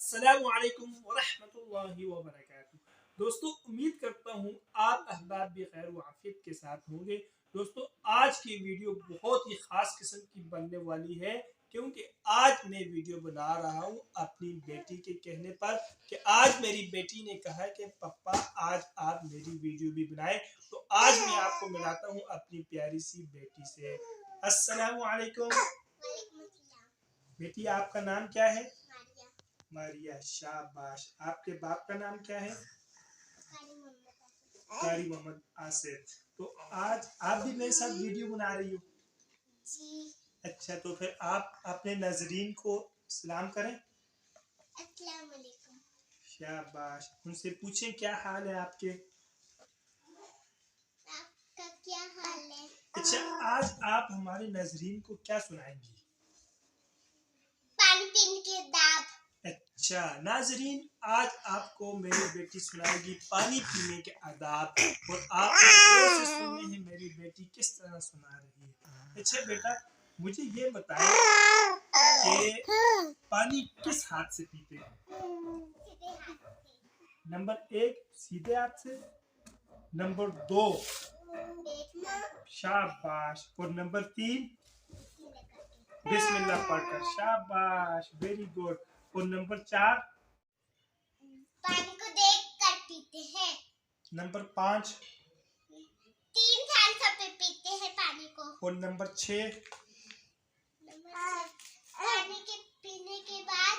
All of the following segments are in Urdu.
السلام علیکم ورحمۃ اللہ وبرکاتہ۔ دوستو امید کرتا ہوں آپ احباب بھی خیر و عافیت کے ساتھ ہوں گے۔ دوستو آج کی ویڈیو بہت ہی خاص قسم کی بننے والی ہے، کیونکہ آج میں ویڈیو بنا رہا ہوں اپنی بیٹی کے کہنے پر کہ آج میری بیٹی نے کہا کہ پپا آج آپ میری ویڈیو بھی بنائیں، تو آج میں آپ کو ملاتا ہوں اپنی پیاری سی بیٹی سے۔ السلام علیکم بیٹی، آپ کا نام کیا ہے؟ ماریا۔ شاباش۔ آپ کے باپ کا نام کیا ہے؟ قاری محمد آصف۔ تو آج آپ بھی میرے ساتھ ویڈیو بنا رہی ہو؟ جی۔ اچھا، تو پھر آپ اپنے ناظرین کو سلام کریں۔ السلام علیکم۔ شاباش۔ ان سے پوچھیں کیا حال ہے آپ کے؟ آپ کا کیا حال ہے؟ اچھا، آج آپ ہمارے ناظرین کو کیا سنائیں گی؟ پانی پینے کے آداب۔ اچھا ناظرین، آج آپ کو میری بیٹی سنائے گی پانی پینے کے آداب، اور آپ غور سے سننے ہیں میری بیٹی کس طرح سنا رہی ہے۔ اچھا بیٹا، مجھے یہ بتائیں کہ پانی کس ہاتھ سے پیتے ہیں؟ سیدھے ہاتھ سے۔ نمبر 1 سیدھے ہاتھ سے، نمبر 2 شاباش، اور نمبر 3 بسم اللہ پڑھ کر۔ شاباش، ویری گڈ۔ اور نمبر 4 پانی کو دیکھ کر پیتے ہیں۔ نمبر 5 3 ہاتھوں پہ پیتے ہیں پانی کو۔ اور نمبر 6 پانی کے پینے کے بعد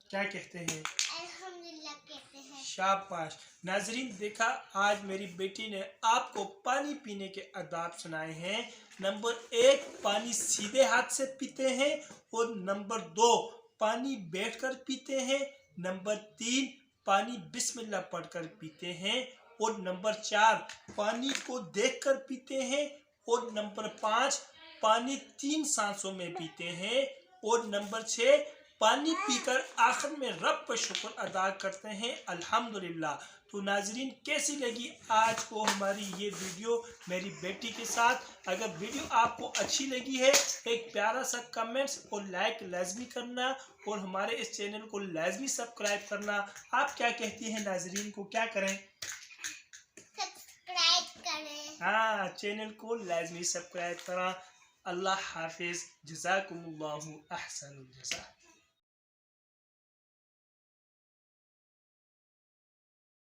کیا کہتے ہیں؟ الحمدللہ کہتے ہیں۔ شاباش۔ ناظرین دیکھا، آج میری بیٹی نے آپ کو پانی پینے کے آداب سنائے ہیں۔ نمبر 1 پانی سیدھے ہاتھ سے پیتے ہیں، اور نمبر 2 پانی بیٹھ کر پیتے ہیں، نمبر 3 پانی بسم اللہ پڑھ کر پیتے ہیں، اور نمبر 4 پانی کو دیکھ کر پیتے ہیں، اور نمبر 5 پانی 3 سانسوں میں پیتے ہیں، اور نمبر 6 پانی پی کر آخر میں رب کا شکر ادا کرتے ہیں الحمدللہ۔ تو ناظرین کیسی لگی آج کو ہماری یہ ویڈیو میری بیٹی کے ساتھ؟ اگر ویڈیو آپ کو اچھی لگی ہے ایک پیارا سا کمنٹس اور لائک لازمی کرنا، اور ہمارے اس چینل کو لازمی سبسکرائب کرنا۔ آپ کیا کہتی ہیں ناظرین کو کیا کریں؟ سبسکرائب کریں۔ ہاں، چینل کو لازمی سبسکرائب کرنا۔ اللہ حافظ، جزاکم اللہ احسن الجزا۔